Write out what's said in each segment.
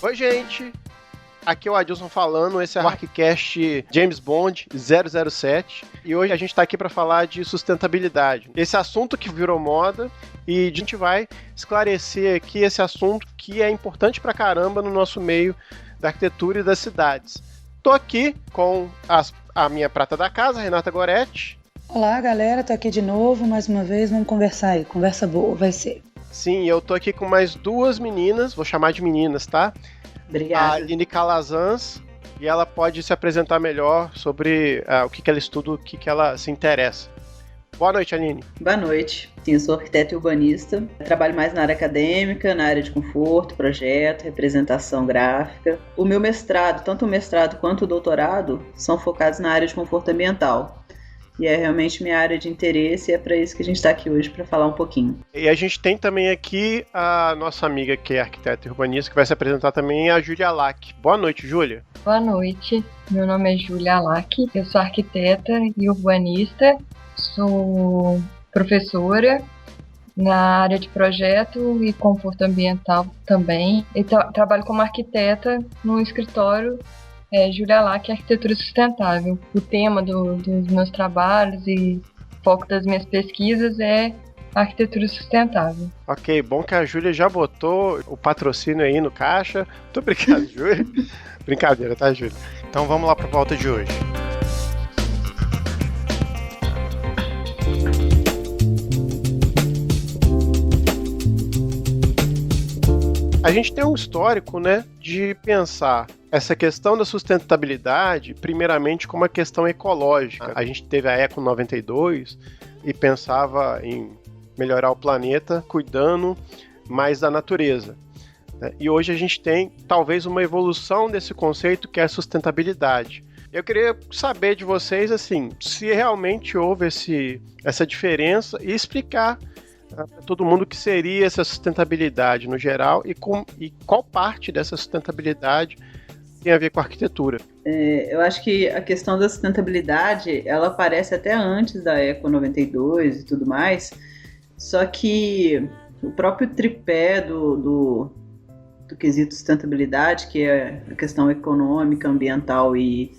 Oi, gente! Aqui é o Adilson falando, esse é o ArcCast James Bond 007 e hoje a gente está aqui para falar de sustentabilidade. Esse assunto que virou moda e a gente vai esclarecer aqui esse assunto que é importante pra caramba no nosso meio da arquitetura e das cidades. Tô aqui com a minha prata da casa, Renata Goretti. Olá, galera, tô aqui de novo, mais uma vez, vamos conversar aí, conversa boa, vai ser. Sim, eu tô aqui com mais duas meninas, vou chamar de meninas, tá? Obrigada. A Aline Calazans, e ela pode se apresentar melhor sobre o que ela estuda, o que ela se interessa. Boa noite, Aline. Boa noite. Sim, eu sou arquiteta e urbanista. Trabalho mais na área acadêmica, na área de conforto, projeto, representação gráfica. O meu mestrado, tanto o mestrado quanto o doutorado, são focados na área de conforto ambiental. E é realmente minha área de interesse e é para isso que a gente está aqui hoje, para falar um pouquinho. E a gente tem também aqui a nossa amiga que é arquiteta e urbanista, que vai se apresentar também, a Júlia Alac. Boa noite, Júlia. Boa noite, meu nome é Júlia Alac, eu sou arquiteta e urbanista, sou professora na área de projeto e conforto ambiental também. E trabalho como arquiteta no escritório Júlia Alac, Arquitetura Sustentável. O tema dos meus trabalhos e foco das minhas pesquisas é arquitetura sustentável. Ok, bom que a Júlia já botou o patrocínio aí no caixa. Muito obrigado, Júlia. Brincadeira, tá, Júlia? Então vamos lá para a pauta de hoje. A gente tem um histórico, né, de pensar essa questão da sustentabilidade, primeiramente, como uma questão ecológica. A gente teve a Eco 92 e pensava em melhorar o planeta cuidando mais da natureza. E hoje a gente tem, talvez, uma evolução desse conceito que é a sustentabilidade. Eu queria saber de vocês, assim, se realmente houve essa diferença e explicar para todo mundo o que seria essa sustentabilidade no geral e qual parte dessa sustentabilidade tem a ver com a arquitetura. Eu acho que a questão da sustentabilidade, ela aparece até antes da Eco 92 e tudo mais, só que o próprio tripé do quesito sustentabilidade, que é a questão econômica, ambiental e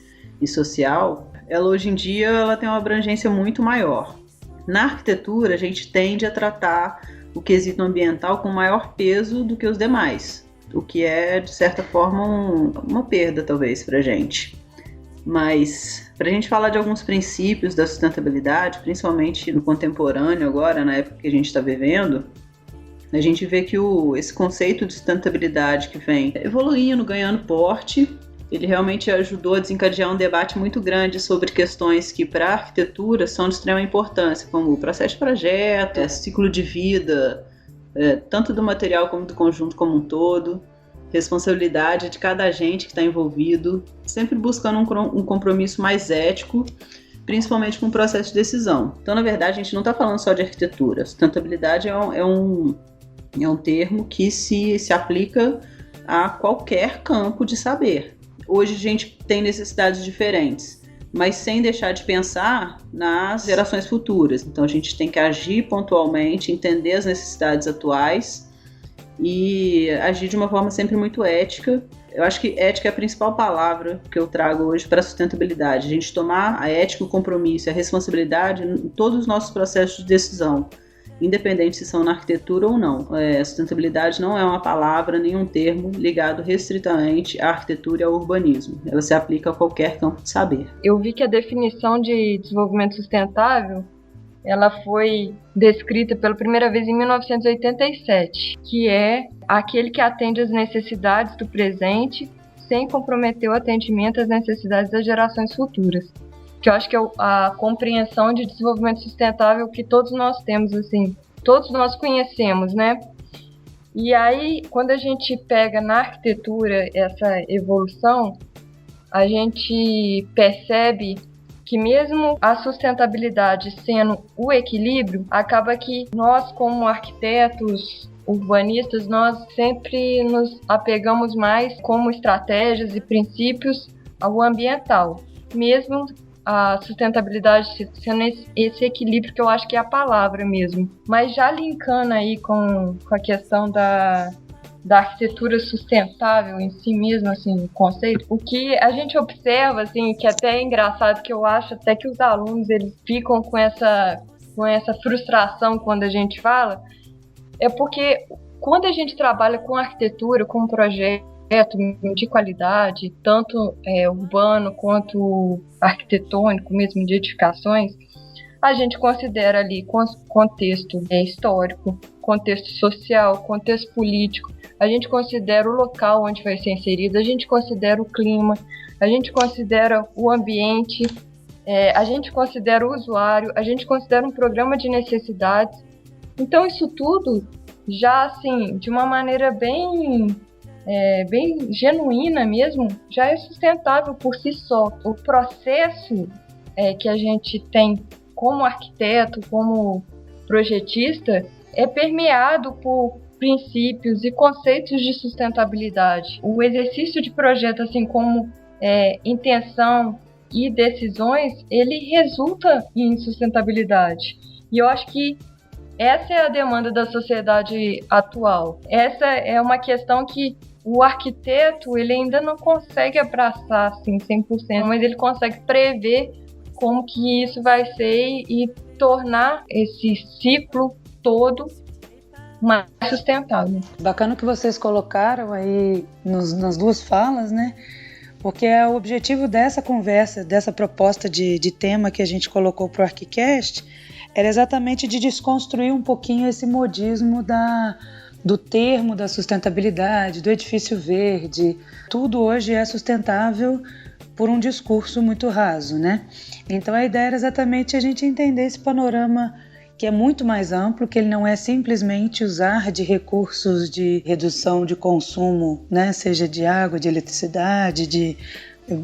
social, ela hoje em dia ela tem uma abrangência muito maior. Na arquitetura, a gente tende a tratar o quesito ambiental com maior peso do que os demais, o que é, de certa forma, uma perda, talvez, para a gente. Mas, para a gente falar de alguns princípios da sustentabilidade, principalmente no contemporâneo agora, na época que a gente está vivendo, a gente vê que esse conceito de sustentabilidade que vem evoluindo, ganhando porte, ele realmente ajudou a desencadear um debate muito grande sobre questões que, para a arquitetura, são de extrema importância, como o processo de projeto, ciclo de vida, tanto do material como do conjunto como um todo, responsabilidade de cada agente que está envolvido, sempre buscando um compromisso mais ético, principalmente com o processo de decisão. Então, na verdade, a gente não está falando só de arquitetura. Sustentabilidade é um termo que se aplica a qualquer campo de saber. Hoje a gente tem necessidades diferentes, mas sem deixar de pensar nas gerações futuras. Então a gente tem que agir pontualmente, entender as necessidades atuais e agir de uma forma sempre muito ética. Eu acho que ética é a principal palavra que eu trago hoje para a sustentabilidade. A gente tomar a ética, o compromisso e a responsabilidade em todos os nossos processos de decisão, independente se são na arquitetura ou não. A sustentabilidade não é uma palavra, nem um termo ligado restritamente à arquitetura e ao urbanismo. Ela se aplica a qualquer campo de saber. Eu vi que a definição de desenvolvimento sustentável ela foi descrita pela primeira vez em 1987, que é aquele que atende às necessidades do presente sem comprometer o atendimento às necessidades das gerações futuras. Que eu acho que é a compreensão de desenvolvimento sustentável que todos nós temos, assim, todos nós conhecemos, né? E aí, quando a gente pega na arquitetura essa evolução, a gente percebe que mesmo a sustentabilidade sendo o equilíbrio, acaba que nós, como arquitetos, urbanistas, nós sempre nos apegamos mais como estratégias e princípios ao ambiental, mesmo a sustentabilidade sendo esse equilíbrio que eu acho que é a palavra mesmo. Mas já linkando aí com a questão da da arquitetura sustentável em si mesmo, assim, o conceito. O que a gente observa, assim, que até é engraçado, que eu acho até que os alunos eles ficam com essa frustração quando a gente fala, é porque quando a gente trabalha com arquitetura, com um projeto de qualidade, tanto urbano quanto arquitetônico, mesmo de edificações, a gente considera ali contexto histórico, contexto social, contexto político, a gente considera o local onde vai ser inserido, a gente considera o clima, a gente considera o ambiente, a gente considera o usuário, a gente considera um programa de necessidades. Então isso tudo já assim, de uma maneira bem genuína mesmo, já é sustentável por si só. O processo que a gente tem como arquiteto, como projetista, é permeado por princípios e conceitos de sustentabilidade. O exercício de projeto, assim como intenção e decisões, ele resulta em sustentabilidade. E eu acho que essa é a demanda da sociedade atual. Essa é uma questão que o arquiteto ele ainda não consegue abraçar assim, 100%, mas ele consegue prever como que isso vai ser e tornar esse ciclo todo mais sustentável. Bacana que vocês colocaram aí nas duas falas, né? Porque o objetivo dessa conversa, dessa proposta de tema que a gente colocou para o ArchiCast, era exatamente de desconstruir um pouquinho esse modismo do termo da sustentabilidade, do edifício verde. Tudo hoje é sustentável por um discurso muito raso, né? Então a ideia era exatamente a gente entender esse panorama que é muito mais amplo, que ele não é simplesmente usar de recursos de redução de consumo, né? Seja de água, de eletricidade, de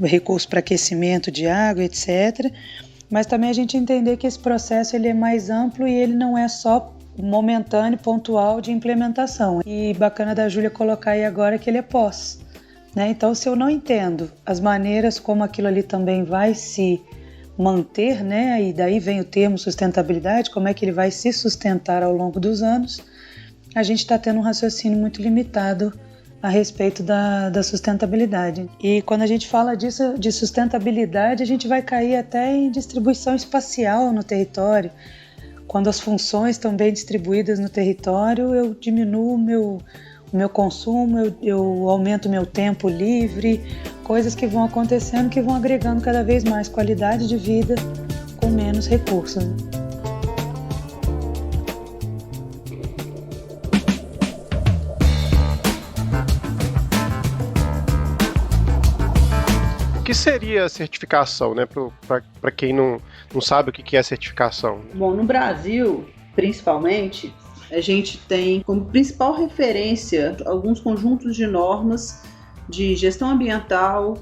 recursos para aquecimento de água, etc., mas também a gente entender que esse processo ele é mais amplo e ele não é só momentâneo, pontual de implementação. E bacana da Júlia colocar aí agora que ele é pós, né? Então, se eu não entendo as maneiras como aquilo ali também vai se manter, né? E daí vem o termo sustentabilidade, como é que ele vai se sustentar ao longo dos anos, a gente está tendo um raciocínio muito limitado a respeito da sustentabilidade. E quando a gente fala disso, de sustentabilidade, a gente vai cair até em distribuição espacial no território. Quando as funções estão bem distribuídas no território, eu diminuo o meu consumo, eu aumento o meu tempo livre, coisas que vão acontecendo, que vão agregando cada vez mais qualidade de vida com menos recursos. O que seria a certificação, né? Para quem não sabe o que é certificação? Bom, no Brasil, principalmente, a gente tem como principal referência alguns conjuntos de normas de gestão ambiental,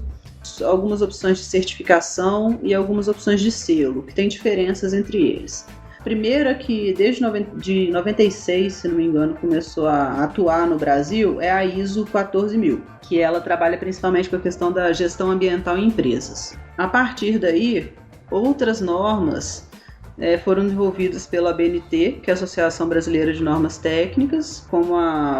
algumas opções de certificação e algumas opções de selo, que tem diferenças entre eles. A primeira que desde 96, se não me engano, começou a atuar no Brasil é a ISO 14000, que ela trabalha principalmente com a questão da gestão ambiental em empresas. A partir daí, outras normas foram desenvolvidas pela ABNT, que é a Associação Brasileira de Normas Técnicas, como,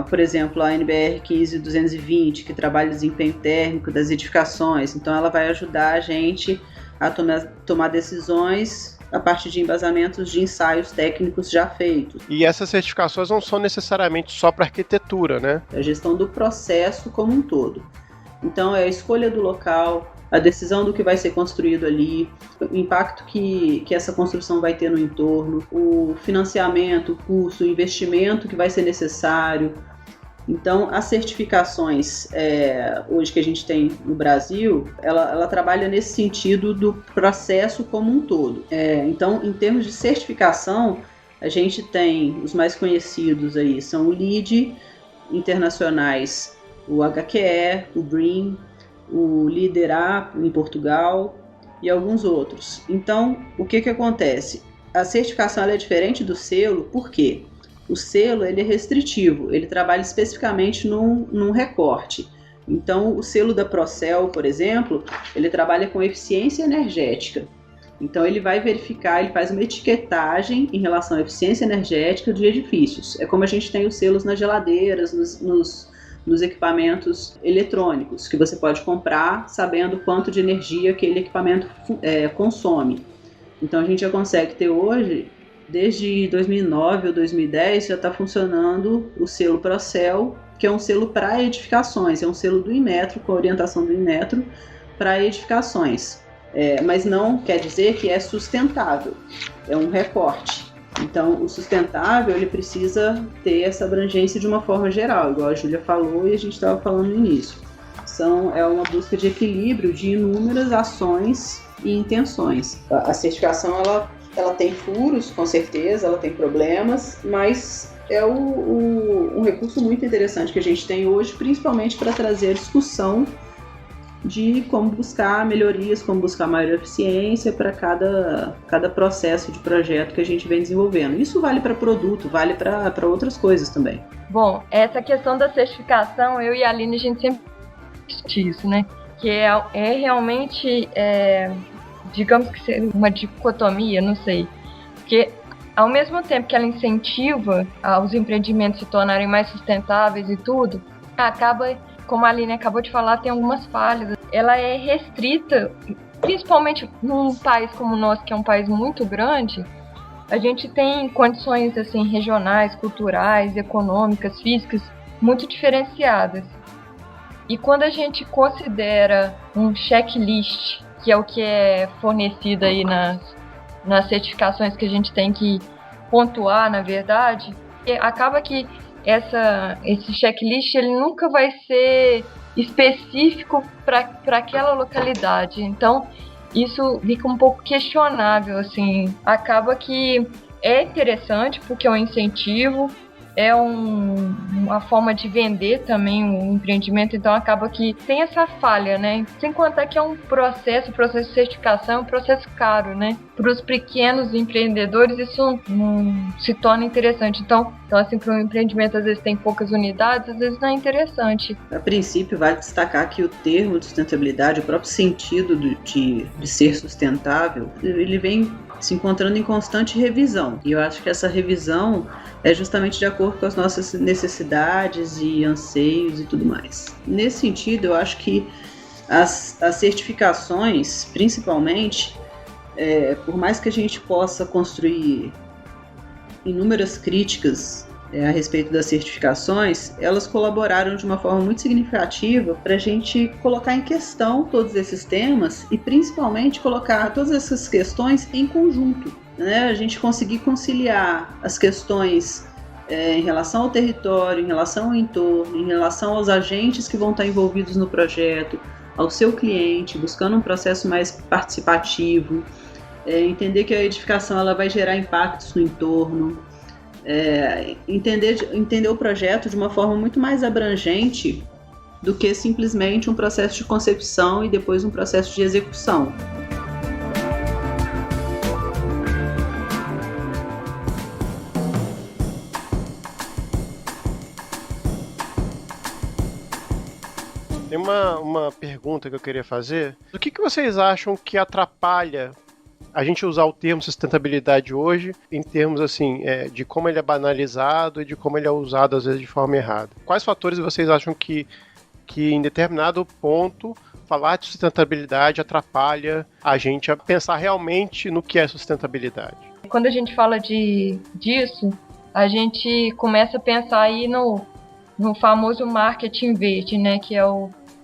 por exemplo, a NBR 15220, que trabalha o desempenho térmico das edificações. Então, ela vai ajudar a gente a tomar decisões a partir de embasamentos de ensaios técnicos já feitos. E essas certificações não são necessariamente só para arquitetura, né? É a gestão do processo como um todo. Então, é a escolha do local, a decisão do que vai ser construído ali, o impacto que essa construção vai ter no entorno, o financiamento, o custo, o investimento que vai ser necessário. Então, as certificações hoje que a gente tem no Brasil, ela trabalha nesse sentido do processo como um todo. Então, em termos de certificação, a gente tem os mais conhecidos aí, são o LEED, internacionais, o HQE, o BREEAM, o Leader A em Portugal e alguns outros. Então, o que acontece? A certificação ela é diferente do selo, por quê? O selo ele é restritivo, ele trabalha especificamente num recorte. Então, o selo da Procel, por exemplo, ele trabalha com eficiência energética. Então, ele vai verificar, ele faz uma etiquetagem em relação à eficiência energética de edifícios. É como a gente tem os selos nas geladeiras, nos nos equipamentos eletrônicos, que você pode comprar sabendo quanto de energia aquele equipamento consome. Então a gente já consegue ter hoje, desde 2009 ou 2010, já está funcionando o selo Procel, que é um selo para edificações, é um selo do Inmetro, com a orientação do Inmetro, para edificações. Mas não quer dizer que é sustentável, é um recorte. Então, o sustentável, ele precisa ter essa abrangência de uma forma geral, igual a Júlia falou e a gente estava falando no início. É uma busca de equilíbrio de inúmeras ações e intenções. A certificação, ela tem furos, com certeza, ela tem problemas, mas é um recurso muito interessante que a gente tem hoje, principalmente para trazer a discussão de como buscar melhorias, como buscar maior eficiência para cada processo de projeto que a gente vem desenvolvendo. Isso vale para produto, vale para outras coisas também. Bom, essa questão da certificação, eu e a Aline, a gente sempre discute isso, né? Que é realmente, digamos que uma dicotomia, não sei. Porque ao mesmo tempo que ela incentiva os empreendimentos se tornarem mais sustentáveis e tudo, acaba, como a Aline acabou de falar, tem algumas falhas. Ela é restrita, principalmente num país como o nosso, que é um país muito grande. A gente tem condições assim, regionais, culturais, econômicas, físicas, muito diferenciadas. E quando a gente considera um checklist, que é o que é fornecido aí nas certificações que a gente tem que pontuar, na verdade, acaba que esse checklist ele nunca vai ser específico para aquela localidade. Então, isso fica um pouco questionável, assim. Acaba que é interessante porque é um incentivo, é uma forma de vender também o empreendimento, então acaba que tem essa falha, né? Sem contar que é o processo de certificação é um processo caro, né? Para os pequenos empreendedores isso não se torna interessante. Então assim, para um empreendimento às vezes tem poucas unidades, às vezes não é interessante. A princípio, vale destacar que o termo de sustentabilidade, o próprio sentido de ser sustentável, ele vem se encontrando em constante revisão. E eu acho que essa revisão é justamente de acordo com as nossas necessidades e anseios e tudo mais. Nesse sentido, eu acho que as certificações, principalmente, por mais que a gente possa construir inúmeras críticas a respeito das certificações, elas colaboraram de uma forma muito significativa para a gente colocar em questão todos esses temas e principalmente colocar todas essas questões em conjunto, né? A gente conseguir conciliar as questões em relação ao território, em relação ao entorno, em relação aos agentes que vão estar envolvidos no projeto, ao seu cliente, buscando um processo mais participativo, entender que a edificação ela vai gerar impactos no entorno, entender o projeto de uma forma muito mais abrangente do que simplesmente um processo de concepção e depois um processo de execução. Tem uma pergunta que eu queria fazer. O que vocês acham que atrapalha a gente usar o termo sustentabilidade hoje em termos assim, de como ele é banalizado e de como ele é usado às vezes de forma errada? Quais fatores vocês acham que em determinado ponto falar de sustentabilidade atrapalha a gente a pensar realmente no que é sustentabilidade? Quando a gente fala disso, a gente começa a pensar aí no famoso marketing verde, né? Que é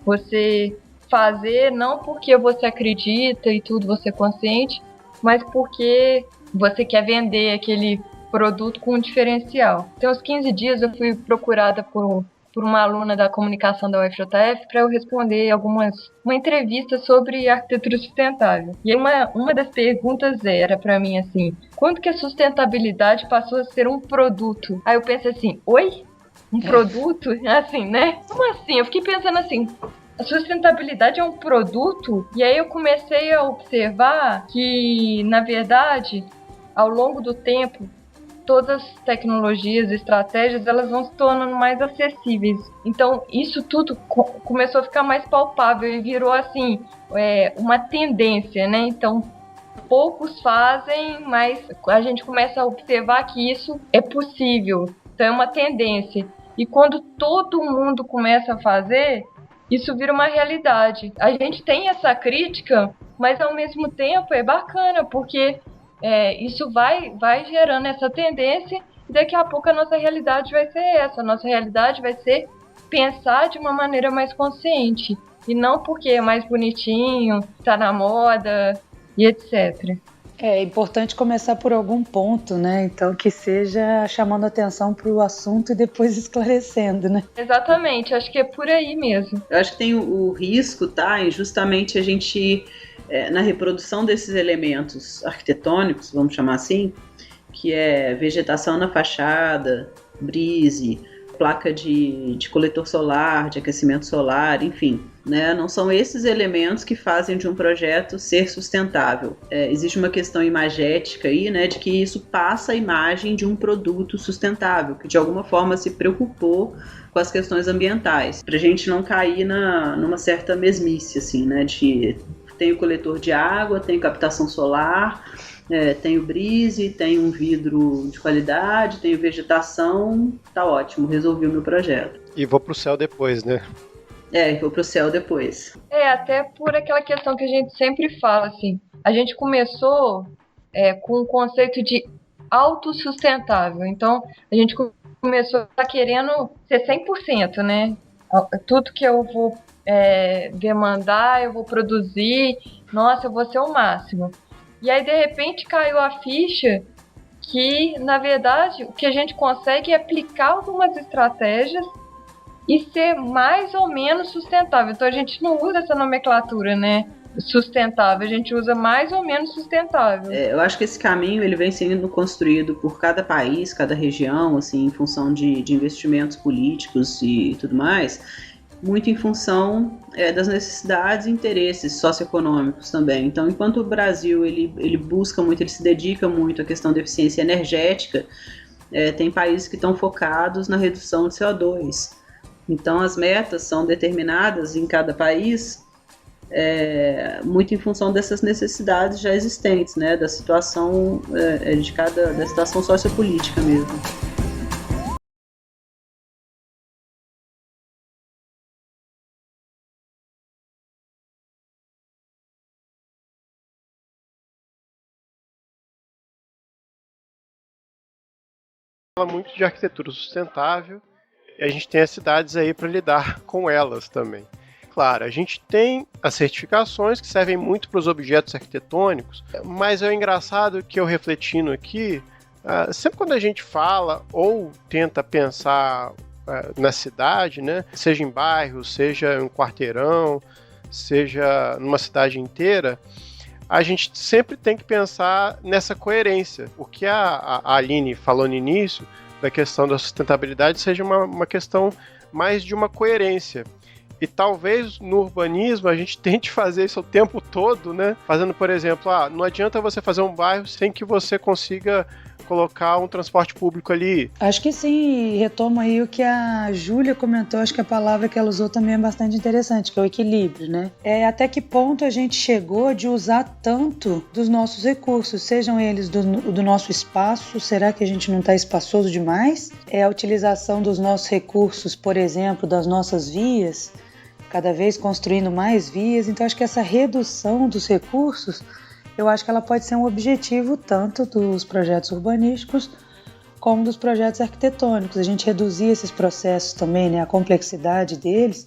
você fazer não porque você acredita e tudo, você é consciente, mas porque você quer vender aquele produto com um diferencial. Tem uns 15 dias eu fui procurada por uma aluna da comunicação da UFJF para eu responder uma entrevista sobre arquitetura sustentável. E uma das perguntas era para mim assim, quando que a sustentabilidade passou a ser um produto? Aí eu pensei assim, oi? Um produto? Assim, né? Como assim? Eu fiquei pensando assim, a sustentabilidade é um produto? E aí eu comecei a observar que, na verdade, ao longo do tempo, todas as tecnologias, estratégias, elas vão se tornando mais acessíveis. Então, isso tudo começou a ficar mais palpável e virou, assim, uma tendência, né? Então, poucos fazem, mas a gente começa a observar que isso é possível. Então, é uma tendência. E quando todo mundo começa a fazer, isso vira uma realidade. A gente tem essa crítica, mas ao mesmo tempo é bacana, porque isso vai gerando essa tendência e daqui a pouco a nossa realidade vai ser essa. A nossa realidade vai ser pensar de uma maneira mais consciente. E não porque é mais bonitinho, tá na moda e etc. É importante começar por algum ponto, né? Então que seja chamando atenção para o assunto e depois esclarecendo, né? Exatamente, acho que é por aí mesmo. Eu acho que tem o risco, tá? Em justamente a gente, na reprodução desses elementos arquitetônicos, vamos chamar assim, que é vegetação na fachada, brise, placa de coletor solar, de aquecimento solar, enfim, né? Não são esses elementos que fazem de um projeto ser sustentável. Existe uma questão imagética aí, né, de que isso passa a imagem de um produto sustentável, que de alguma forma se preocupou com as questões ambientais, para a gente não cair numa certa mesmice, assim, né, de tem o coletor de água, tem captação solar, tenho brise, tenho um vidro de qualidade, tenho vegetação, tá ótimo, resolvi o meu projeto. E vou pro céu depois, né? E vou pro céu depois. Até por aquela questão que a gente sempre fala, assim, a gente começou com o conceito de autossustentável, então a gente começou querendo ser 100%, né? Tudo que eu vou demandar, eu vou produzir, nossa, eu vou ser o máximo. E aí, de repente, caiu a ficha que, na verdade, o que a gente consegue é aplicar algumas estratégias e ser mais ou menos sustentável. Então, a gente não usa essa nomenclatura, né? Sustentável, a gente usa mais ou menos sustentável. Eu acho que esse caminho ele vem sendo construído por cada país, cada região, assim, em função de investimentos políticos e tudo mais, muito em função das necessidades e interesses socioeconômicos também. Então, enquanto o Brasil ele busca muito, ele se dedica muito à questão da eficiência energética, tem países que estão focados na redução de CO2. Então, as metas são determinadas em cada país muito em função dessas necessidades já existentes, né, da situação da situação sociopolítica mesmo. Fala muito de arquitetura sustentável e a gente tem as cidades aí para lidar com elas também. Claro, a gente tem as certificações que servem muito para os objetos arquitetônicos, mas é engraçado que eu refletindo aqui, sempre quando a gente fala ou tenta pensar na cidade, né, seja em bairro, seja em um quarteirão, seja numa cidade inteira, a gente sempre tem que pensar nessa coerência. O que a Aline falou no início, da questão da sustentabilidade, seja uma questão mais de uma coerência. E talvez no urbanismo a gente tente fazer isso o tempo todo, né? Fazendo, por exemplo, não adianta você fazer um bairro sem que você consiga colocar um transporte público ali. Acho que sim, retomo aí o que a Júlia comentou, acho que a palavra que ela usou também é bastante interessante, que é o equilíbrio, né? Até que ponto a gente chegou de usar tanto dos nossos recursos, sejam eles do nosso espaço, será que a gente não está espaçoso demais? A utilização dos nossos recursos, por exemplo, das nossas vias, cada vez construindo mais vias, então acho que essa redução dos recursos, eu acho que ela pode ser um objetivo tanto dos projetos urbanísticos como dos projetos arquitetônicos. A gente reduzir esses processos também, né, a complexidade deles,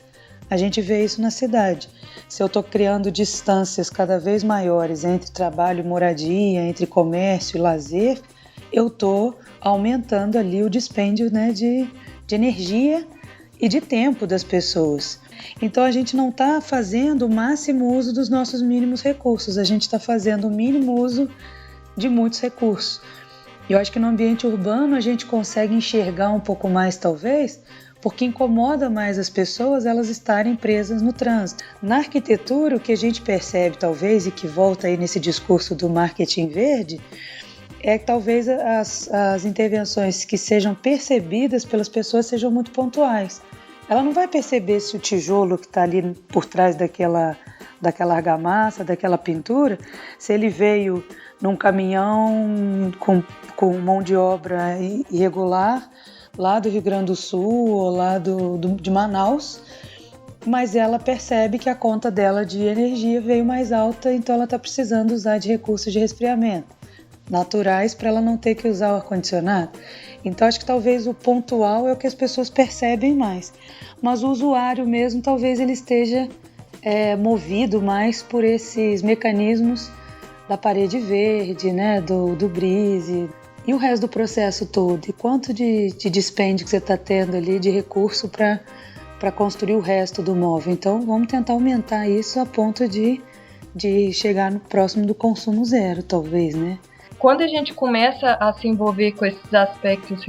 a gente vê isso na cidade. Se eu estou criando distâncias cada vez maiores entre trabalho e moradia, entre comércio e lazer, eu estou aumentando ali o dispêndio, né, de energia e de tempo das pessoas. Então a gente não está fazendo o máximo uso dos nossos mínimos recursos, a gente está fazendo o mínimo uso de muitos recursos. E eu acho que no ambiente urbano a gente consegue enxergar um pouco mais, talvez, porque incomoda mais as pessoas elas estarem presas no trânsito. Na arquitetura, o que a gente percebe, talvez, e que volta aí nesse discurso do marketing verde, é que talvez as intervenções que sejam percebidas pelas pessoas sejam muito pontuais. Ela não vai perceber se o tijolo que está ali por trás daquela argamassa, daquela pintura, se ele veio num caminhão com mão de obra irregular, lá do Rio Grande do Sul ou lá de Manaus, mas ela percebe que a conta dela de energia veio mais alta, então ela está precisando usar de recursos de resfriamento naturais para ela não ter que usar o ar-condicionado. Então acho que talvez o pontual é o que as pessoas percebem mais, mas o usuário mesmo talvez ele esteja movido mais por esses mecanismos da parede verde, né, do brise e o resto do processo todo. E quanto de dispêndio que você está tendo ali de recurso para construir o resto do móvel. Então vamos tentar aumentar isso a ponto de chegar no próximo do consumo zero, talvez, né? Quando a gente começa a se envolver com esses aspectos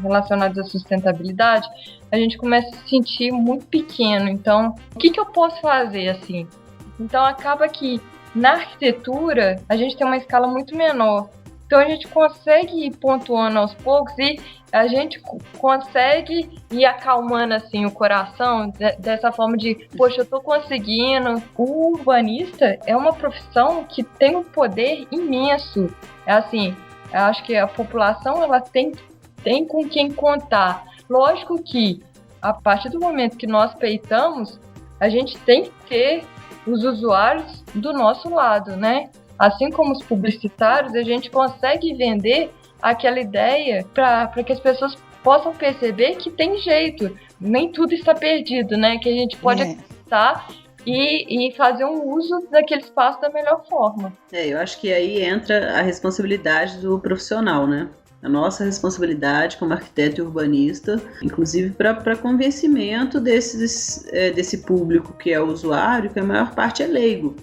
relacionados à sustentabilidade, a gente começa a se sentir muito pequeno. Então, o que eu posso fazer assim? Então, acaba que na arquitetura a gente tem uma escala muito menor. Então, a gente consegue ir pontuando aos poucos e a gente consegue ir acalmando assim, o coração dessa forma de, poxa, eu estou conseguindo. O urbanista é uma profissão que tem um poder imenso. É assim, eu acho que a população ela tem com quem contar. Lógico que, a partir do momento que nós peitamos, a gente tem que ter os usuários do nosso lado, né? Assim como os publicitários, a gente consegue vender aquela ideia para que as pessoas possam perceber que tem jeito. Nem tudo está perdido, né? Que a gente pode acreditar e fazer um uso daquele espaço da melhor forma. Eu acho que aí entra a responsabilidade do profissional, né? A nossa responsabilidade como arquiteto e urbanista, inclusive para convencimento desse público que é o usuário, que a maior parte é leigo.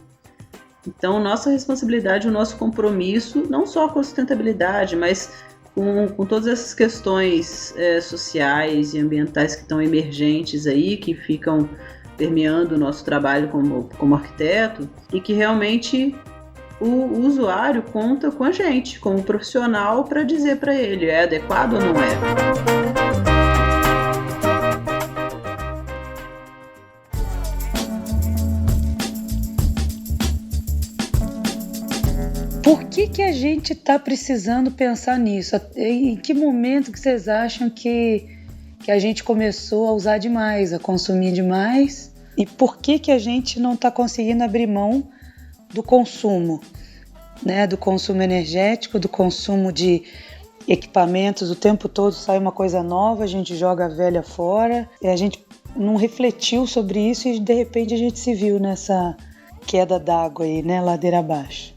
Então, nossa responsabilidade, o nosso compromisso, não só com a sustentabilidade, mas com todas essas questões sociais e ambientais que estão emergentes aí, que ficam permeando o nosso trabalho como arquiteto, e que realmente o usuário conta com a gente, como profissional, para dizer para ele, é adequado ou não é? Por que a gente está precisando pensar nisso? Em que momento que vocês acham que a gente começou a usar demais, a consumir demais? E por que a gente não está conseguindo abrir mão do consumo, né? Do consumo energético, do consumo de equipamentos? O tempo todo sai uma coisa nova, a gente joga a velha fora. E a gente não refletiu sobre isso e de repente a gente se viu nessa queda d'água aí, né? Ladeira abaixo.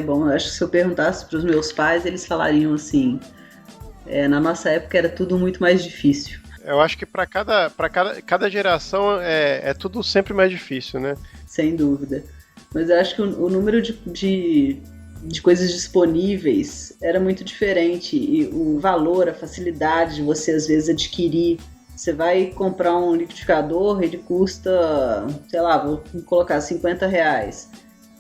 Bom, eu acho que se eu perguntasse para os meus pais, eles falariam assim, na nossa época era tudo muito mais difícil. Eu acho que para cada geração é tudo sempre mais difícil, né? Sem dúvida. Mas eu acho que o número de coisas disponíveis era muito diferente e o valor, a facilidade de você às vezes adquirir. Você vai comprar um liquidificador, ele custa, sei lá, vou colocar R$50.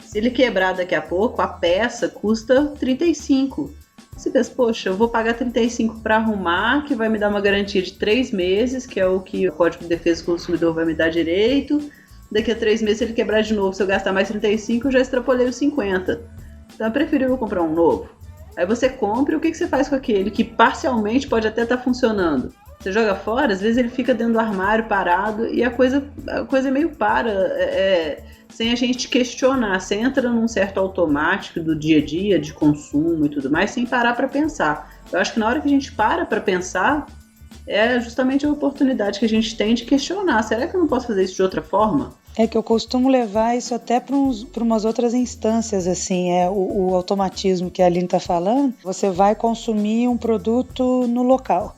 Se ele quebrar daqui a pouco, a peça custa 35. Você pensa, poxa, eu vou pagar 35 para arrumar, que vai me dar uma garantia de 3 meses, que é o que o Código de Defesa do Consumidor vai me dar direito. Daqui a 3 meses, se ele quebrar de novo, se eu gastar mais 35, eu já extrapolei os 50. Então é preferível comprar um novo. Aí você compra e o que você faz com aquele que parcialmente pode até estar funcionando? Você joga fora, às vezes ele fica dentro do armário parado e a coisa meio para, sem a gente questionar. Você entra num certo automático do dia a dia, de consumo e tudo mais, sem parar para pensar. Eu acho que na hora que a gente para pensar, é justamente a oportunidade que a gente tem de questionar. Será que eu não posso fazer isso de outra forma? É que eu costumo levar isso até para umas outras instâncias, assim, o automatismo que a Aline está falando. Você vai consumir um produto no local.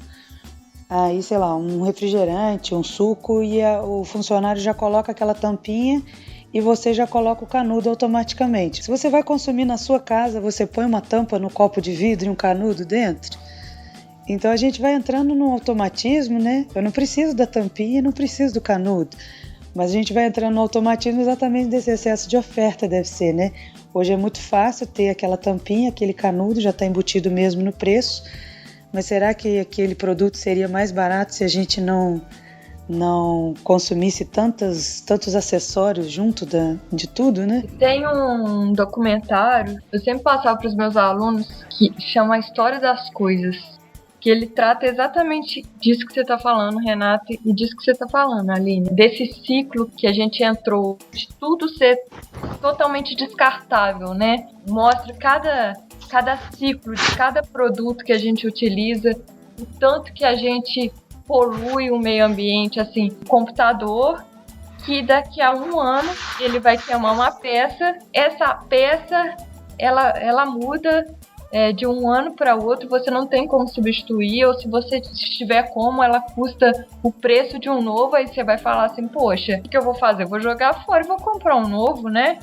Aí, sei lá, um refrigerante, um suco, e o funcionário já coloca aquela tampinha e você já coloca o canudo automaticamente. Se você vai consumir na sua casa, você põe uma tampa no copo de vidro e um canudo dentro. Então a gente vai entrando num automatismo, né? Eu não preciso da tampinha, não preciso do canudo. Mas a gente vai entrando no automatismo exatamente desse excesso de oferta, deve ser, né? Hoje é muito fácil ter aquela tampinha, aquele canudo, já está embutido mesmo no preço. Mas será que aquele produto seria mais barato se a gente não consumisse tantos acessórios junto de tudo, né? Tem um documentário, eu sempre passava para os meus alunos, que chama A História das Coisas, que ele trata exatamente disso que você está falando, Renata, e disso que você está falando, Aline, desse ciclo que a gente entrou, de tudo ser totalmente descartável, né? Mostra cada ciclo de cada produto que a gente utiliza, o tanto que a gente polui o meio ambiente, assim, computador, que daqui a 1 ano ele vai queimar uma peça, essa peça ela muda de um ano para outro, você não tem como substituir, ou se você tiver como, ela custa o preço de um novo, aí você vai falar assim, poxa, o que eu vou fazer? Eu vou jogar fora e vou comprar um novo, né?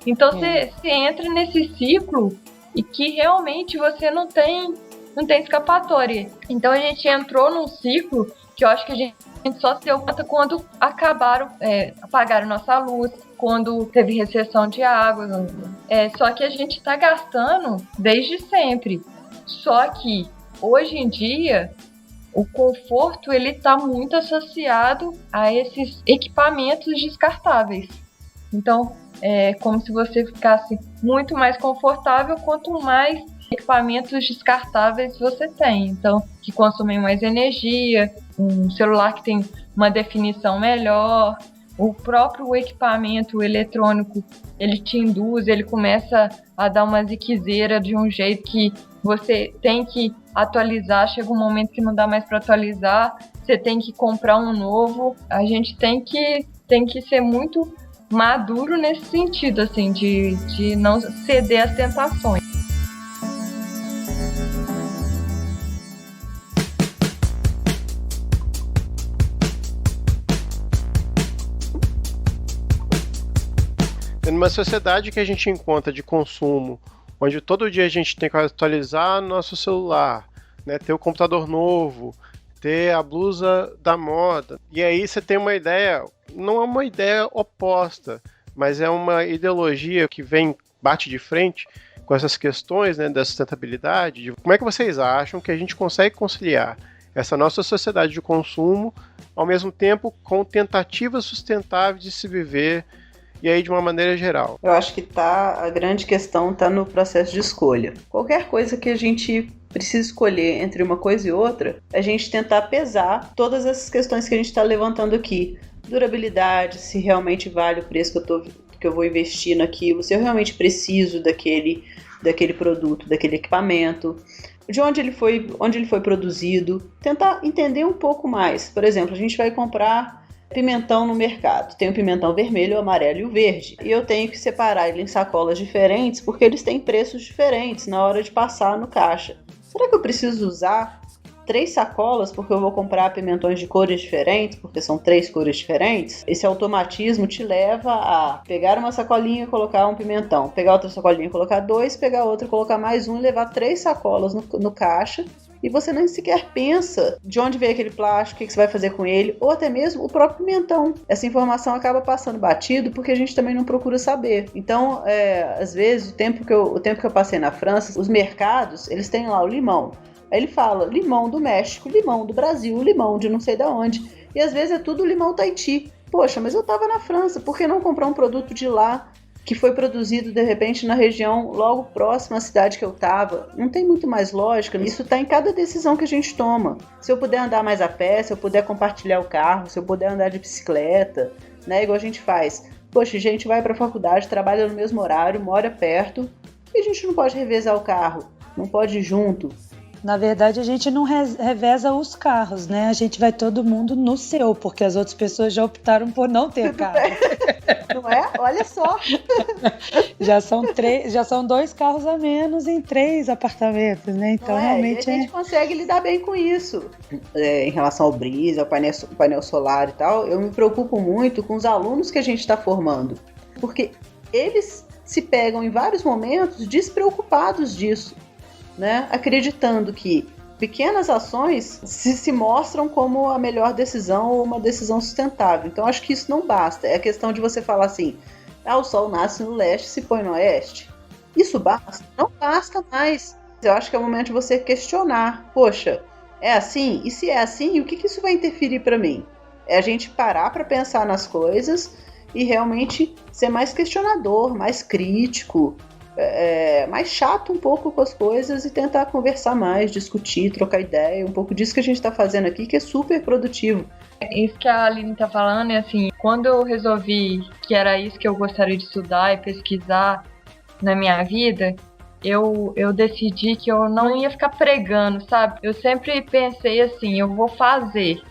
Então você entra nesse ciclo e que realmente você não tem escapatória. Então a gente entrou num ciclo que eu acho que a gente só se deu conta quando apagaram nossa luz, quando teve recessão de água. Só que a gente está gastando desde sempre. Só que hoje em dia o conforto ele está muito associado a esses equipamentos descartáveis. Então é como se você ficasse muito mais confortável quanto mais equipamentos descartáveis você tem, então que consomem mais energia, um celular que tem uma definição melhor, o próprio equipamento eletrônico, ele te induz, ele começa a dar uma ziquezeira de um jeito que você tem que atualizar, chega um momento que não dá mais para atualizar, você tem que comprar um novo, a gente tem que ser muito maduro nesse sentido, assim, de não ceder às tentações. Numa sociedade que a gente encontra de consumo, onde todo dia a gente tem que atualizar nosso celular, né, ter o computador novo, ter a blusa da moda, e aí você tem uma ideia, não é uma ideia oposta, mas é uma ideologia que bate de frente com essas questões, né, da sustentabilidade. Como é que vocês acham que a gente consegue conciliar essa nossa sociedade de consumo, ao mesmo tempo com tentativas sustentáveis de se viver, e aí de uma maneira geral? Eu acho que a grande questão está no processo de escolha. Qualquer coisa que a gente precisa escolher entre uma coisa e outra, a gente tentar pesar todas essas questões que a gente está levantando aqui. Durabilidade, se realmente vale o preço que eu vou investir naquilo, se eu realmente preciso daquele produto, daquele equipamento, de onde ele foi produzido, tentar entender um pouco mais. Por exemplo, a gente vai comprar pimentão no mercado. Tem o pimentão vermelho, o amarelo e o verde. E eu tenho que separar ele em sacolas diferentes porque eles têm preços diferentes na hora de passar no caixa. Será que eu preciso usar 3 sacolas porque eu vou comprar pimentões de cores diferentes, porque são 3 cores diferentes? Esse automatismo te leva a pegar uma sacolinha e colocar um pimentão, pegar outra sacolinha e colocar 2, pegar outra e colocar mais um e levar 3 sacolas no caixa. E você nem sequer pensa de onde veio aquele plástico, o que você vai fazer com ele, ou até mesmo o próprio pimentão. Essa informação acaba passando batido porque a gente também não procura saber. Então, às vezes, o tempo que eu passei na França, os mercados, eles têm lá o limão. Aí ele fala limão do México, limão do Brasil, limão de não sei de onde. E às vezes é tudo limão Tahiti. Poxa, mas eu estava na França, por que não comprar um produto de lá que foi produzido, de repente, na região logo próxima à cidade que eu estava? Não tem muito mais lógica. Isso está em cada decisão que a gente toma. Se eu puder andar mais a pé, se eu puder compartilhar o carro, se eu puder andar de bicicleta, né, igual a gente faz. Poxa, a gente vai para a faculdade, trabalha no mesmo horário, mora perto, e a gente não pode revezar o carro, não pode ir junto. Na verdade, a gente não reveza os carros, né? A gente vai todo mundo no seu, porque as outras pessoas já optaram por não ter carro. Não é? Olha só. Já são 2 carros a menos em 3 apartamentos, né? Então, realmente a gente consegue lidar bem com isso. Em relação ao brisa, ao painel solar e tal, eu me preocupo muito com os alunos que a gente está formando. Porque eles se pegam em vários momentos despreocupados disso, né? Acreditando que pequenas ações se mostram como a melhor decisão ou uma decisão sustentável. Então, acho que isso não basta. É a questão de você falar assim, o sol nasce no leste e se põe no oeste. Isso basta? Não basta mais. Eu acho que é o momento de você questionar. Poxa, é assim? E se é assim, o que isso vai interferir para mim? É a gente parar para pensar nas coisas e realmente ser mais questionador, mais crítico, mais chato um pouco com as coisas e tentar conversar mais, discutir, trocar ideia, um pouco disso que a gente está fazendo aqui, que é super produtivo. Isso que a Aline tá falando é assim, quando eu resolvi que era isso que eu gostaria de estudar e pesquisar na minha vida, eu decidi que eu não ia ficar pregando, sabe? Eu sempre pensei assim, eu vou fazer,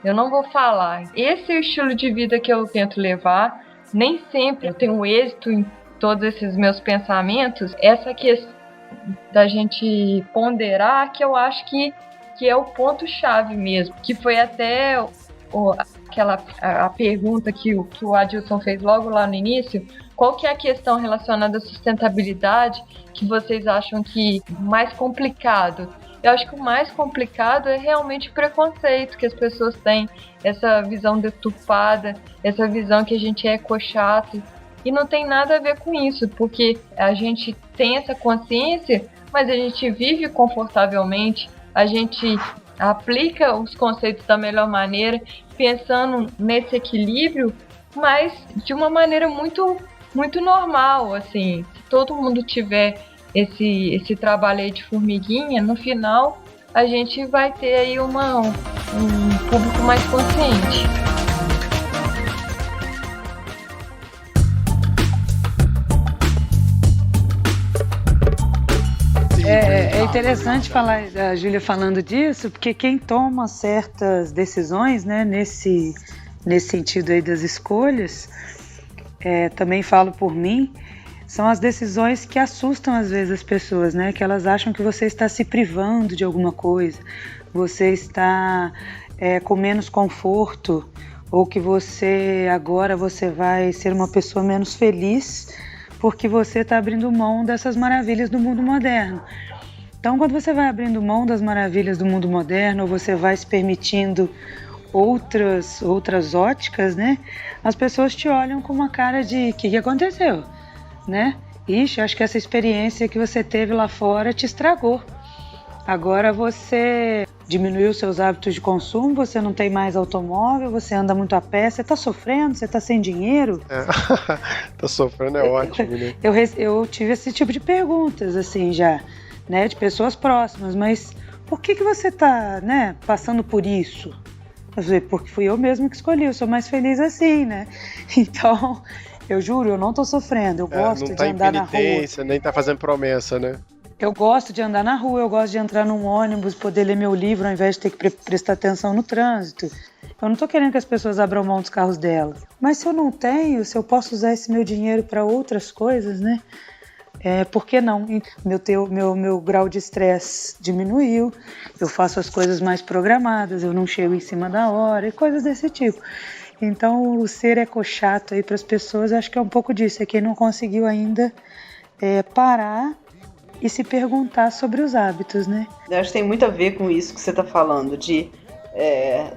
eu não vou falar. Esse é o estilo de vida que eu tento levar. Nem sempre eu tenho êxito em todos esses meus pensamentos. Essa questão da gente ponderar, que eu acho que é o ponto-chave mesmo, que foi até a pergunta que o Adilson fez logo lá no início. Qual que é a questão relacionada à sustentabilidade que vocês acham que mais complicado? Eu acho que o mais complicado é realmente o preconceito que as pessoas têm, essa visão deturpada, essa visão que a gente é ecochato. E não tem nada a ver com isso, porque a gente tem essa consciência, mas a gente vive confortavelmente, a gente aplica os conceitos da melhor maneira, pensando nesse equilíbrio, mas de uma maneira muito, muito normal, assim. Se todo mundo tiver esse trabalho aí de formiguinha, no final a gente vai ter aí um público mais consciente. É interessante falar a Júlia falando disso, porque quem toma certas decisões, né, nesse sentido aí das escolhas, também falo por mim, são as decisões que assustam às vezes as pessoas, né, que elas acham que você está se privando de alguma coisa, você está com menos conforto, ou que agora você vai ser uma pessoa menos feliz porque você está abrindo mão dessas maravilhas do mundo moderno. Então, quando você vai abrindo mão das maravilhas do mundo moderno, ou você vai se permitindo outras óticas, né? As pessoas te olham com uma cara de: o que aconteceu? Né? Ixi, acho que essa experiência que você teve lá fora te estragou. Agora você diminuiu seus hábitos de consumo, você não tem mais automóvel, você anda muito a pé, você tá sofrendo, você tá sem dinheiro? Tá sofrendo é ótimo, né? Eu tive esse tipo de perguntas, assim, já, né, de pessoas próximas, mas por que você tá, né, passando por isso? Eu falei, porque fui eu mesmo que escolhi, eu sou mais feliz assim, né? Então, eu juro, eu não tô sofrendo, eu gosto de andar na rua. Nem tá fazendo promessa, né? Eu gosto de andar na rua, eu gosto de entrar num ônibus, poder ler meu livro ao invés de ter que prestar atenção no trânsito. Eu não tô querendo que as pessoas abram mão dos carros delas. Mas se eu não tenho, se eu posso usar esse meu dinheiro para outras coisas, né? Por que não? Meu grau de estresse diminuiu, eu faço as coisas mais programadas, eu não chego em cima da hora e coisas desse tipo. Então, o ser ecochato aí para as pessoas, acho que é um pouco disso. É quem não conseguiu ainda parar e se perguntar sobre os hábitos, né? Eu acho que tem muito a ver com isso que você está falando,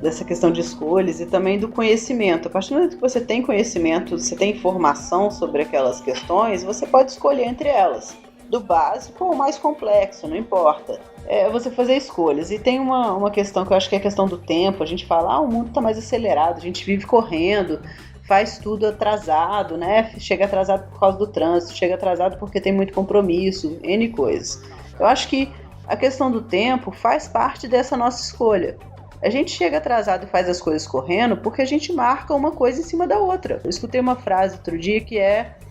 dessa questão de escolhas e também do conhecimento. A partir do momento que você tem conhecimento, você tem informação sobre aquelas questões, você pode escolher entre elas, do básico ou mais complexo, não importa. Você fazer escolhas. E tem uma questão que eu acho que é a questão do tempo. A gente fala, o mundo está mais acelerado, a gente vive correndo, faz tudo atrasado, né? Chega atrasado por causa do trânsito, chega atrasado porque tem muito compromisso, N coisas. Eu acho que a questão do tempo faz parte dessa nossa escolha. A gente chega atrasado e faz as coisas correndo porque a gente marca uma coisa em cima da outra. Eu escutei uma frase outro dia que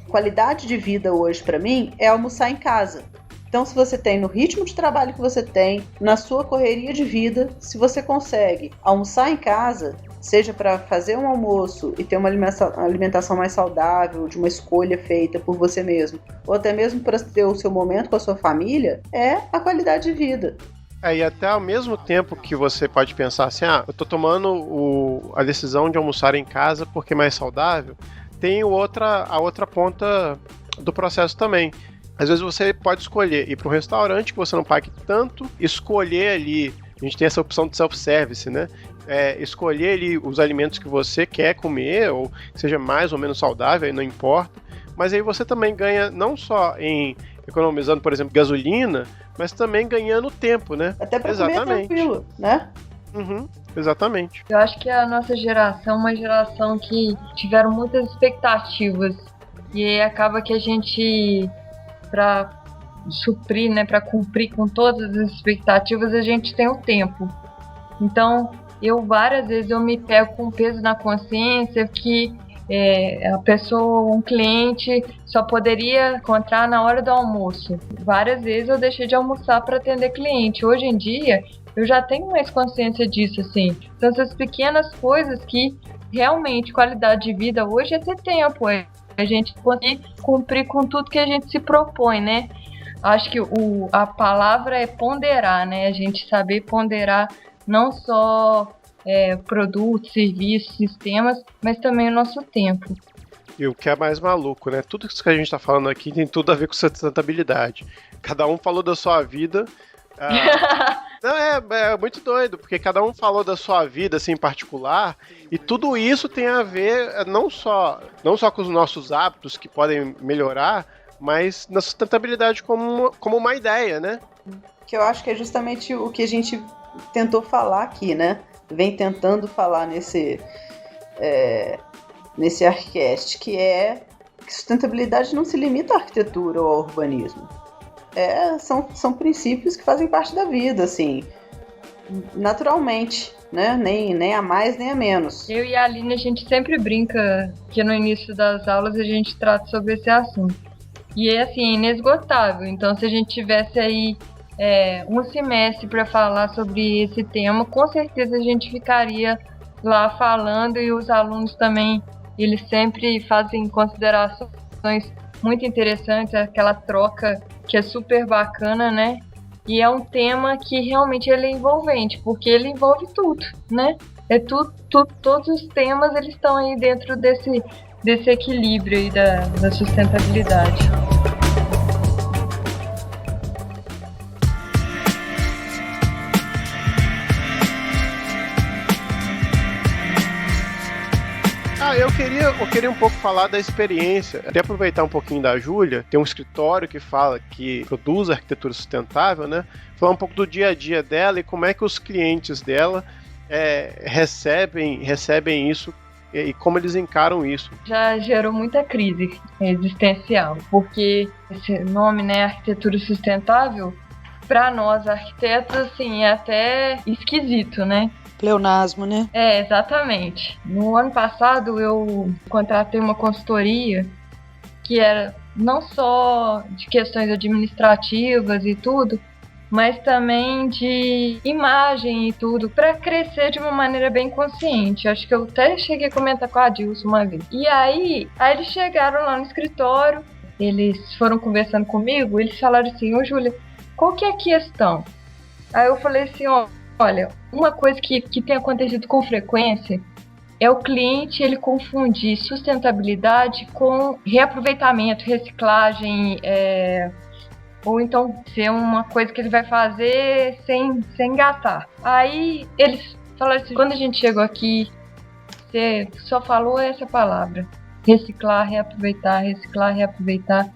qualidade de vida hoje para mim é almoçar em casa. Então, se você tem no ritmo de trabalho que você tem, na sua correria de vida, se você consegue almoçar em casa, seja para fazer um almoço e ter uma alimentação mais saudável, de uma escolha feita por você mesmo, ou até mesmo para ter o seu momento com a sua família, é a qualidade de vida. E até ao mesmo tempo que você pode pensar assim, eu tô tomando a decisão de almoçar em casa porque é mais saudável, tem a outra ponta do processo também. Às vezes você pode escolher ir para um restaurante que você não pague tanto, escolher ali, a gente tem essa opção de self-service, né? Escolher ali os alimentos que você quer comer, ou que seja mais ou menos saudável, não importa. Mas aí você também ganha não só em economizando, por exemplo, gasolina, mas também ganhando tempo, né? Até para comer tranquilo, né? Uhum, exatamente. Eu acho que a nossa geração é uma geração que tiveram muitas expectativas e acaba que a gente para suprir, né, para cumprir com todas as expectativas, a gente tem o tempo. Então, várias vezes eu me pego com peso na consciência que a pessoa, um cliente, só poderia encontrar na hora do almoço. Várias vezes eu deixei de almoçar para atender cliente. Hoje em dia, eu já tenho mais consciência disso, assim. Então, essas pequenas coisas que realmente qualidade de vida hoje é ter tempo, a gente conseguir cumprir com tudo que a gente se propõe, né? Acho que a palavra é ponderar, né? A gente saber ponderar não só produtos, serviços, sistemas, mas também o nosso tempo. E o que é mais maluco, né? Tudo isso que a gente está falando aqui tem tudo a ver com sustentabilidade. Cada um falou da sua vida. Não, é muito doido, porque cada um falou da sua vida, assim, em particular, e tudo isso tem a ver não só com os nossos hábitos que podem melhorar, mas na sustentabilidade como uma ideia, né? Que eu acho que é justamente o que a gente tentou falar aqui, né? Vem tentando falar nesse ArcCast, que sustentabilidade não se limita à arquitetura ou ao urbanismo. São princípios que fazem parte da vida, assim, naturalmente, né? Nem a mais, nem a menos. Eu e a Aline, a gente sempre brinca que no início das aulas a gente trata sobre esse assunto. E é, assim, inesgotável. Então, se a gente tivesse aí um semestre para falar sobre esse tema, com certeza a gente ficaria lá falando, e os alunos também, eles sempre fazem considerações muito interessantes, aquela troca que é super bacana, né? E é um tema que realmente ele é envolvente, porque ele envolve tudo, né? Todos os temas, eles estão aí dentro desse equilíbrio aí da sustentabilidade. Eu queria um pouco falar da experiência, até aproveitar um pouquinho da Júlia, tem um escritório que produz arquitetura sustentável, né? Falar um pouco do dia a dia dela e como é que os clientes dela recebem isso e como eles encaram isso. Já gerou muita crise existencial, porque esse nome, né, arquitetura sustentável, para nós arquitetos, assim, é até esquisito, né? Pleonasmo, né? Exatamente. No ano passado eu contratei uma consultoria que era não só de questões administrativas e tudo, mas também de imagem e tudo, para crescer de uma maneira bem consciente. Acho que eu até cheguei a comentar com a Dilson uma vez. E aí eles chegaram lá no escritório, eles foram conversando comigo, eles falaram assim: ô Júlia, qual que é a questão? Aí eu falei assim: olha, uma coisa que tem acontecido com frequência é o cliente ele confundir sustentabilidade com reaproveitamento, reciclagem, ou então ser uma coisa que ele vai fazer sem gastar. Aí eles falaram assim: quando a gente chegou aqui, você só falou essa palavra, reciclar, reaproveitar, reciclar, reaproveitar.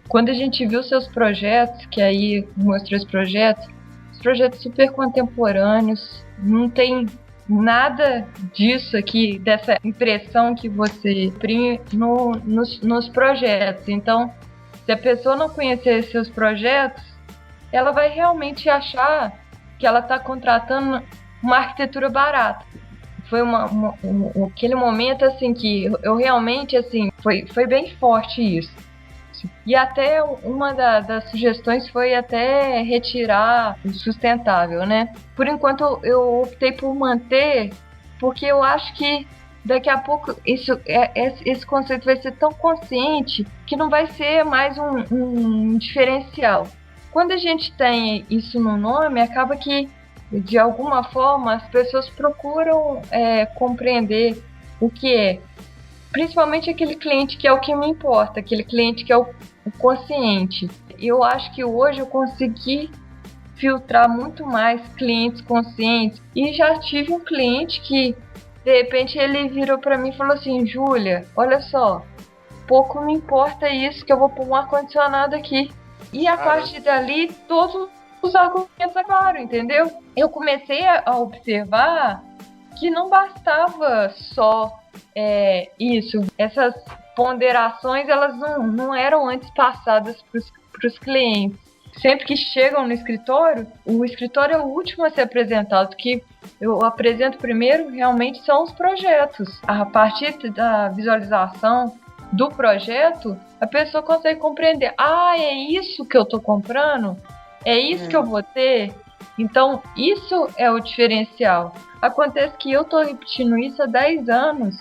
Quando a gente viu seus projetos, que aí mostrou os projetos super contemporâneos, não tem nada disso aqui, dessa impressão que você imprime nos projetos. Então, se a pessoa não conhecer seus projetos, ela vai realmente achar que ela está contratando uma arquitetura barata. Foi aquele momento assim que eu realmente, assim, foi bem forte isso. E até uma das sugestões foi até retirar o sustentável, né? Por enquanto eu optei por manter, porque eu acho que daqui a pouco esse conceito vai ser tão consciente que não vai ser mais um diferencial. Quando a gente tem isso no nome, acaba que, de alguma forma, as pessoas procuram compreender o que é. Principalmente aquele cliente que é o que me importa, aquele cliente que é o consciente. Eu acho que hoje eu consegui filtrar muito mais clientes conscientes. E já tive um cliente que, de repente, ele virou para mim e falou assim: Júlia, olha só, pouco me importa isso, que eu vou pôr um ar-condicionado aqui. E a partir dali, todos os argumentos acabaram, entendeu? Eu comecei a observar que não bastava só isso. Essas ponderações, elas não eram antes passadas os clientes. Sempre que chegam no escritório, o escritório é o último a ser apresentado. O que eu apresento primeiro realmente são os projetos. A partir da visualização do projeto, a pessoa consegue compreender: ah, é isso que eu estou comprando? É isso que eu vou ter? Então, isso é o diferencial. Acontece que eu estou repetindo isso há 10 anos,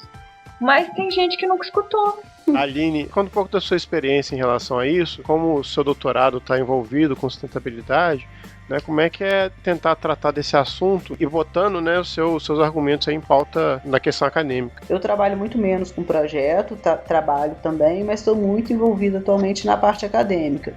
mas tem gente que nunca escutou. Aline, conta um pouco da sua experiência em relação a isso, como o seu doutorado está envolvido com sustentabilidade, né? Como é que é tentar tratar desse assunto e botando, né, os seus argumentos aí em pauta na questão acadêmica? Eu trabalho muito menos com projeto, trabalho também, mas estou muito envolvida atualmente na parte acadêmica.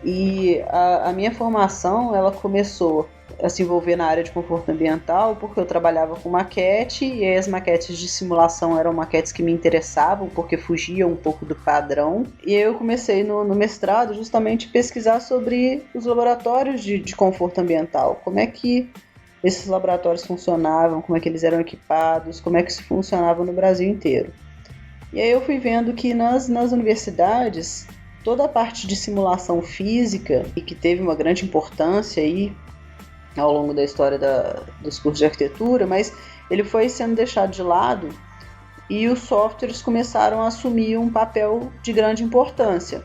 E a minha formação, ela começou a se envolver na área de conforto ambiental porque eu trabalhava com maquete, e as maquetes de simulação eram maquetes que me interessavam porque fugiam um pouco do padrão. E eu comecei no mestrado justamente pesquisar sobre os laboratórios de conforto ambiental, como é que esses laboratórios funcionavam, como é que eles eram equipados, como é que isso funcionava no Brasil inteiro. E aí eu fui vendo que nas universidades, toda a parte de simulação física, e que teve uma grande importância aí ao longo da história dos cursos de arquitetura, mas ele foi sendo deixado de lado e os softwares começaram a assumir um papel de grande importância.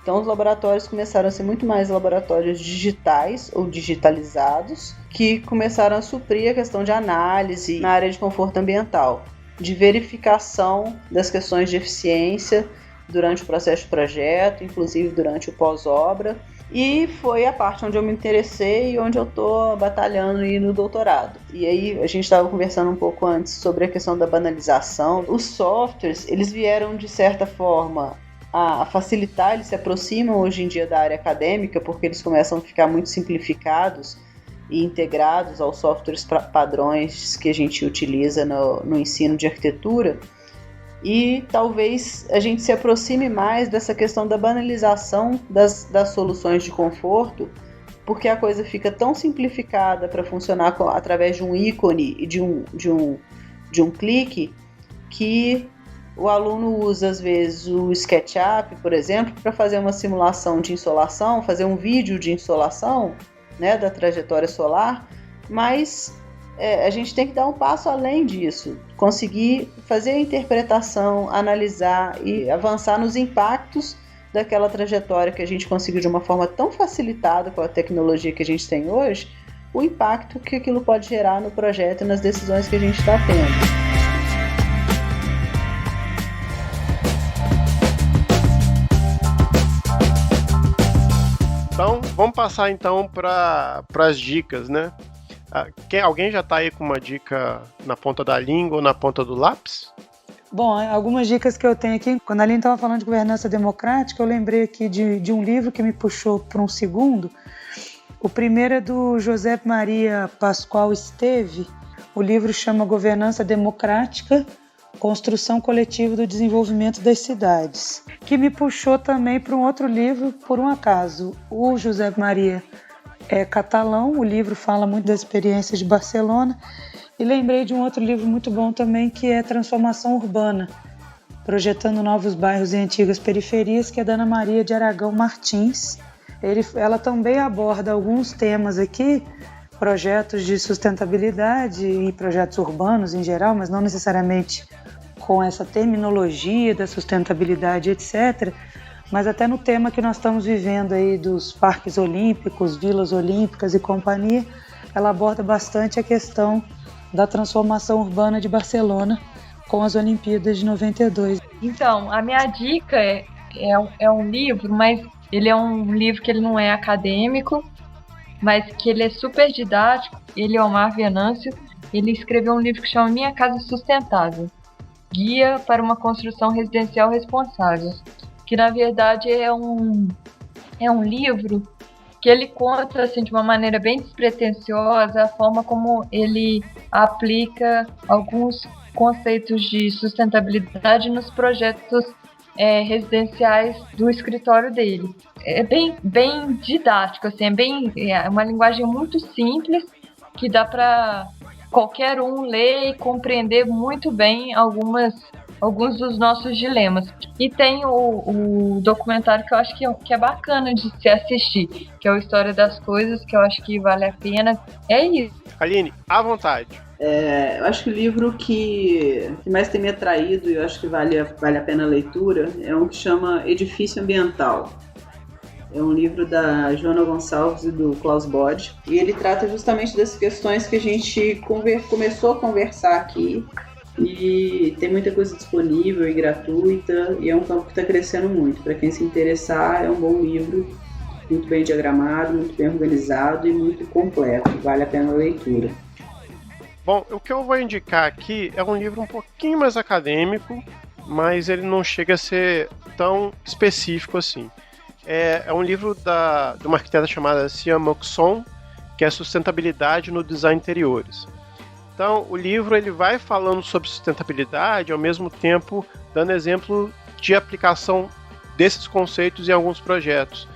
Então os laboratórios começaram a ser muito mais laboratórios digitais ou digitalizados, que começaram a suprir a questão de análise na área de conforto ambiental, de verificação das questões de eficiência durante o processo de projeto, inclusive durante o pós-obra. E foi a parte onde eu me interessei e onde eu estou batalhando aí no doutorado. E aí a gente estava conversando um pouco antes sobre a questão da banalização. Os softwares, eles vieram de certa forma a facilitar, eles se aproximam hoje em dia da área acadêmica porque eles começam a ficar muito simplificados e integrados aos softwares padrões que a gente utiliza no ensino de arquitetura. E talvez a gente se aproxime mais dessa questão da banalização das soluções de conforto, porque a coisa fica tão simplificada para funcionar através de um ícone e de um clique, que o aluno usa às vezes o SketchUp, por exemplo, para fazer uma simulação de insolação, fazer um vídeo de insolação, né, da trajetória solar, mas a gente tem que dar um passo além disso, conseguir fazer a interpretação, analisar e avançar nos impactos daquela trajetória que a gente conseguiu de uma forma tão facilitada com a tecnologia que a gente tem hoje, o impacto que aquilo pode gerar no projeto e nas decisões que a gente está tendo. Então, vamos passar então para as dicas, né? Alguém já está aí com uma dica na ponta da língua ou na ponta do lápis? Bom, algumas dicas que eu tenho aqui. Quando a Aline estava falando de governança democrática, eu lembrei aqui de um livro que me puxou para um segundo. O primeiro é do José Maria Pascoal Esteve. O livro chama Governança Democrática, Construção Coletiva do Desenvolvimento das Cidades, que me puxou também para um outro livro, por um acaso. O José Maria é catalão, o livro fala muito das experiências de Barcelona, e lembrei de um outro livro muito bom também, que é Transformação Urbana, Projetando Novos Bairros e Antigas Periferias, que é da Ana Maria de Aragão Martins. Ela também aborda alguns temas aqui, projetos de sustentabilidade e projetos urbanos em geral, mas não necessariamente com essa terminologia da sustentabilidade, etc., mas até no tema que nós estamos vivendo aí dos parques olímpicos, vilas olímpicas e companhia, ela aborda bastante a questão da transformação urbana de Barcelona com as Olimpíadas de 92. Então, a minha dica é um livro, mas ele é um livro que ele não é acadêmico, mas que ele é super didático. Ele é Omar Venâncio, ele escreveu um livro que chama Minha Casa Sustentável, Guia para uma Construção Residencial Responsável, que na verdade é um livro que ele conta assim, de uma maneira bem despretensiosa a forma como ele aplica alguns conceitos de sustentabilidade nos projetos residenciais do escritório dele. É bem didático, assim, é uma linguagem muito simples que dá para qualquer um ler e compreender muito bem algumas alguns dos nossos dilemas. E tem o documentário que eu acho que é bacana de se assistir, que é o História das Coisas, que eu acho que vale a pena. É isso. Aline, à vontade. Eu acho que o livro que mais tem me atraído e eu acho que vale a pena a leitura é um que chama Edifício Ambiental. É um livro da Joana Gonçalves e do Klaus Bode. E ele trata justamente das questões que a gente começou a conversar aqui. E tem muita coisa disponível e gratuita. E é um campo que está crescendo muito. Para quem se interessar, é um bom livro. Muito bem diagramado, muito bem organizado e muito completo. Vale a pena a leitura. Bom, o que eu vou indicar aqui é um livro um pouquinho mais acadêmico, mas ele não chega a ser tão específico assim. É um livro de uma arquiteta chamada Sia Moxon, que é Sustentabilidade no Design Interiores. Então, o livro ele vai falando sobre sustentabilidade, ao mesmo tempo dando exemplo de aplicação desses conceitos em alguns projetos.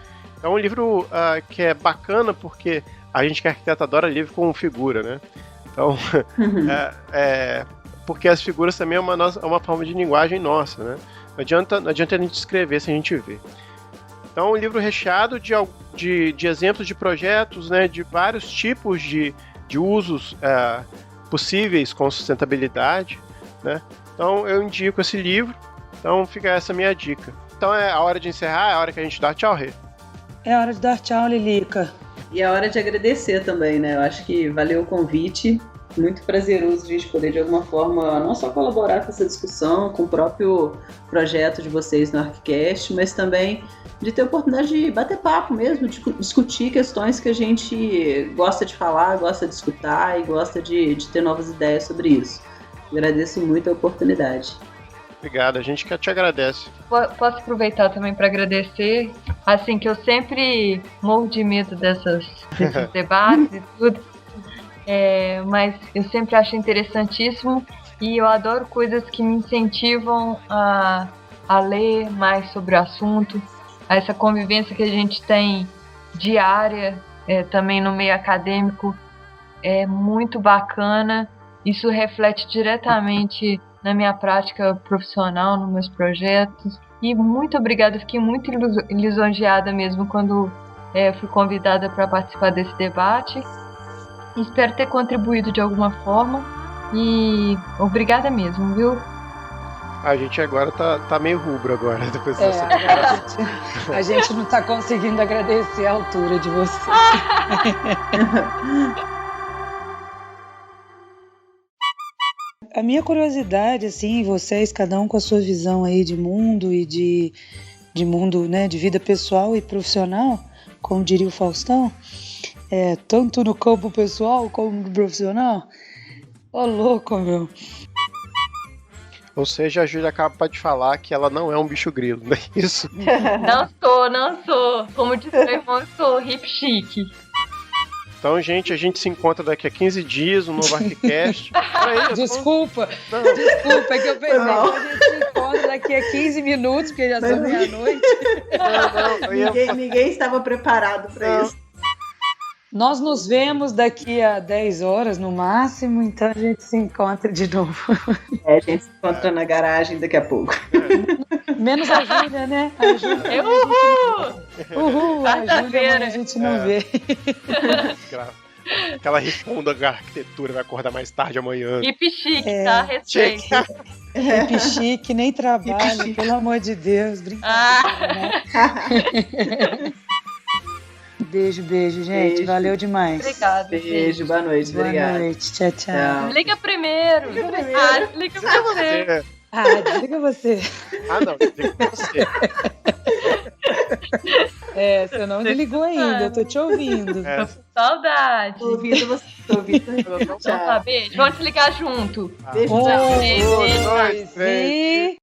É um livro que é bacana porque a gente que é arquiteto adora livro com figura, né? Então, porque as figuras também é uma forma de linguagem nossa, né? Não adianta a gente escrever se a gente vê. Então, um livro recheado de exemplos de projetos, né? De vários tipos de usos possíveis com sustentabilidade, né? Então, eu indico esse livro. Então, fica essa minha dica. Então, é a hora de encerrar, é a hora que a gente dá tchau, Rê. É hora de dar tchau, Lilica. E é hora de agradecer também, né? Eu acho que valeu o convite. Muito prazeroso a gente poder, de alguma forma, não só colaborar com essa discussão, com o próprio projeto de vocês no ArchiCast, mas também de ter a oportunidade de bater papo mesmo, de discutir questões que a gente gosta de falar, gosta de escutar e gosta de ter novas ideias sobre isso. Agradeço muito a oportunidade. Obrigado, a gente que te agradece. Posso aproveitar também para agradecer, assim, que eu sempre morro de medo desses debates e tudo, mas eu sempre acho interessantíssimo e eu adoro coisas que me incentivam a ler mais sobre o assunto, a essa convivência que a gente tem diária, também no meio acadêmico, é muito bacana, isso reflete diretamente na minha prática profissional, nos meus projetos. E muito obrigada, fiquei muito lisonjeada mesmo quando fui convidada para participar desse debate. Espero ter contribuído de alguma forma e obrigada mesmo, viu? A gente agora tá meio rubro agora, depois dessa. A gente não tá conseguindo agradecer a altura de você. A minha curiosidade, assim, vocês, cada um com a sua visão aí de mundo e de mundo, né, de vida pessoal e profissional, como diria o Faustão, tanto no campo pessoal como no profissional. Ô, louco, meu. Ou seja, a Júlia acaba de falar que ela não é um bicho grilo, não é isso? Não sou. Como disse meu irmão, eu sou hip chique. Então, gente, a gente se encontra daqui a 15 dias, um novo ArchiCast. Desculpa, é que eu pensei que a gente se encontra daqui a 15 minutos, porque já são meia-noite. Ninguém estava preparado para isso. Nós nos vemos daqui a 10 horas no máximo, então a gente se encontra de novo. A gente se encontra na garagem daqui a pouco. Menos a Júlia, né? A Júlia, Uhul! A Júlia a gente não vê. Que ela responda a arquitetura, vai acordar mais tarde amanhã. Hip chique, tá? Respeito. Hip chique, nem trabalho, pelo amor de Deus. Brincadeira, né? Beijo, gente. Valeu demais. Obrigada. Beijo, boa noite. Boa noite. Tchau. Desliga primeiro. Desliga você. Desliga você. Não, desliga você. Você não desligou ainda, eu tô te ouvindo. Saudade. Tô ouvindo você. Tchau. Beijo. Vamos desligar junto. Beijo. 1, 2, 3.